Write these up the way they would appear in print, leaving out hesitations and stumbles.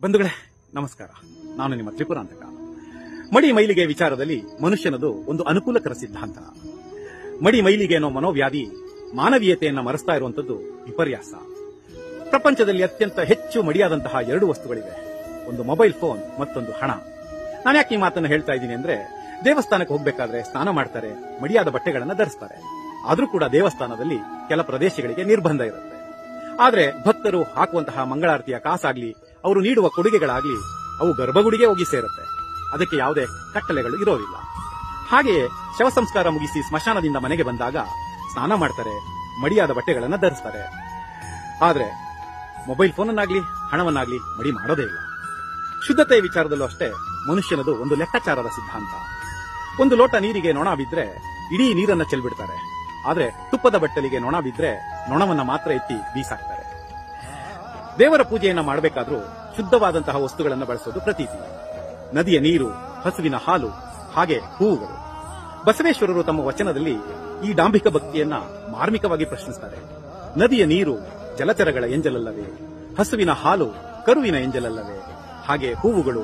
ಬಂಧುಗಳೇ ನಮಸ್ಕಾರ. ನಾನು ನಿಮ್ಮ ತ್ರಿಪುರಾಂತಕ. ಮಡಿ ಮೈಲಿಗೆ ವಿಚಾರದಲ್ಲಿ ಮನುಷ್ಯನದು ಒಂದು ಅನುಕೂಲಕರ ಸಿದ್ಧಾಂತ. ಮಡಿ ಮೈಲಿಗೆ ಅನ್ನೋ ಮನೋವ್ಯಾಧಿ ಮಾನವೀಯತೆಯನ್ನ ಮರೆಸ್ತಾ ಇರುವಂತದ್ದು ವಿಪರ್ಯಾಸ. ಪ್ರಪಂಚದಲ್ಲಿ ಅತ್ಯಂತ ಹೆಚ್ಚು ಮಡಿಯಾದಂತಹ ಎರಡು ವಸ್ತುಗಳಿವೆ, ಒಂದು ಮೊಬೈಲ್ ಫೋನ್, ಮತ್ತೊಂದು ಹಣ. ನಾನು ಯಾಕೆ ಈ ಮಾತನ್ನು ಹೇಳ್ತಾ ಇದ್ದೀನಿ ಅಂದ್ರೆ, ದೇವಸ್ಥಾನಕ್ಕೆ ಹೋಗ್ಬೇಕಾದ್ರೆ ಸ್ನಾನ ಮಾಡ್ತಾರೆ, ಮಡಿಯಾದ ಬಟ್ಟೆಗಳನ್ನ ಧರಿಸ್ತಾರೆ. ಆದ್ರೂ ಕೂಡ ದೇವಸ್ಥಾನದಲ್ಲಿ ಕೆಲ ಪ್ರದೇಶಗಳಿಗೆ ನಿರ್ಬಂಧ ಇರುತ್ತೆ. ಆದ್ರೆ ಭಕ್ತರು ಹಾಕುವಂತಹ ಮಂಗಳಾರತಿಯ ಕಾಸಾಗ್ಲಿ, ಅವರು ನೀಡುವ ಕೊಡುಗೆಗಳಾಗ್ಲಿ, ಅವು ಗರ್ಭಗುಡಿಗೆ ಹೋಗಿ ಸೇರುತ್ತೆ. ಅದಕ್ಕೆ ಯಾವುದೇ ಕಟ್ಟಲೆಗಳು ಇರೋದಿಲ್ಲ. ಹಾಗೆಯೇ ಶವ ಸಂಸ್ಕಾರ ಮುಗಿಸಿ ಸ್ಮಶಾನದಿಂದ ಮನೆಗೆ ಬಂದಾಗ ಸ್ನಾನ ಮಾಡ್ತಾರೆ, ಮಡಿಯಾದ ಬಟ್ಟೆಗಳನ್ನ ಧರಿಸ್ತಾರೆ. ಆದ್ರೆ ಮೊಬೈಲ್ ಫೋನನ್ನಾಗ್ಲಿ ಹಣವನ್ನಾಗ್ಲಿ ಮಡಿ ಮಾಡೋದೇ ಇಲ್ಲ. ಶುದ್ಧತೆಯ ವಿಚಾರದಲ್ಲೂ ಅಷ್ಟೇ ಮನುಷ್ಯನದು ಒಂದು ಲೆಕ್ಕಾಚಾರದ ಸಿದ್ಧಾಂತ. ಒಂದು ಲೋಟ ನೀರಿಗೆ ನೊಣ ಬಿದ್ರೆ ಇಡೀ ನೀರನ್ನ ಚೆಲ್ಬಿಡ್ತಾರೆ. ಆದ್ರೆ ತುಪ್ಪದ ಬಟ್ಟಲಿಗೆ ನೊಣ ಬಿದ್ರೆ ನೊಣವನ್ನ ಮಾತ್ರ ಎತ್ತಿ ಬೀಸಾಕ್ತಾರೆ. ದೇವರ ಪೂಜೆಯನ್ನ ಮಾಡಬೇಕಾದ್ರೂ ಶುದ್ಧವಾದಂತಹ ವಸ್ತುಗಳನ್ನು ಬಳಸೋದು ಪ್ರತೀತಿ. ನದಿಯ ನೀರು, ಹಸುವಿನ ಹಾಲು, ಹಾಗೆ ಹೂವುಗಳು. ಬಸವೇಶ್ವರರು ತಮ್ಮ ವಚನದಲ್ಲಿ ಈ ಡಾಂಭಿಕ ಭಕ್ತಿಯನ್ನ ಮಾರ್ಮಿಕವಾಗಿ ಪ್ರಶ್ನಿಸುತ್ತಾರೆ. ನದಿಯ ನೀರು ಜಲಚರಗಳ ಎಂಜಲಲ್ಲವೇ? ಹಸುವಿನ ಹಾಲು ಕರುವಿನ ಎಂಜಲಲ್ಲವೇ? ಹಾಗೆ ಹೂವುಗಳು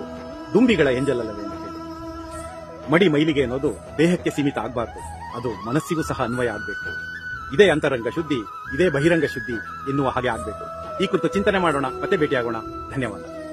ದುಂಬಿಗಳ ಎಂಜಲಲ್ಲವೇ ಅಂತ ಹೇಳಿ. ಮಡಿ ಮೈಲಿಗೆ ಅನ್ನೋದು ದೇಹಕ್ಕೆ ಸೀಮಿತ ಆಗಬಾರ್ದು, ಅದು ಮನಸ್ಸಿಗೂ ಸಹ ಅನ್ವಯ ಆಗಬೇಕು. ಇದೇ ಅಂತರಂಗ ಶುದ್ಧಿ, ಇದೇ ಬಹಿರಂಗ ಶುದ್ಧಿ ಎನ್ನುವ ಹಾಗೆ ಆಗಬೇಕು. ಈ ಕುರಿತು ಚಿಂತನೆ ಮಾಡೋಣ, ಮತ್ತೆ ಭೇಟಿಯಾಗೋಣ. ಧನ್ಯವಾದ.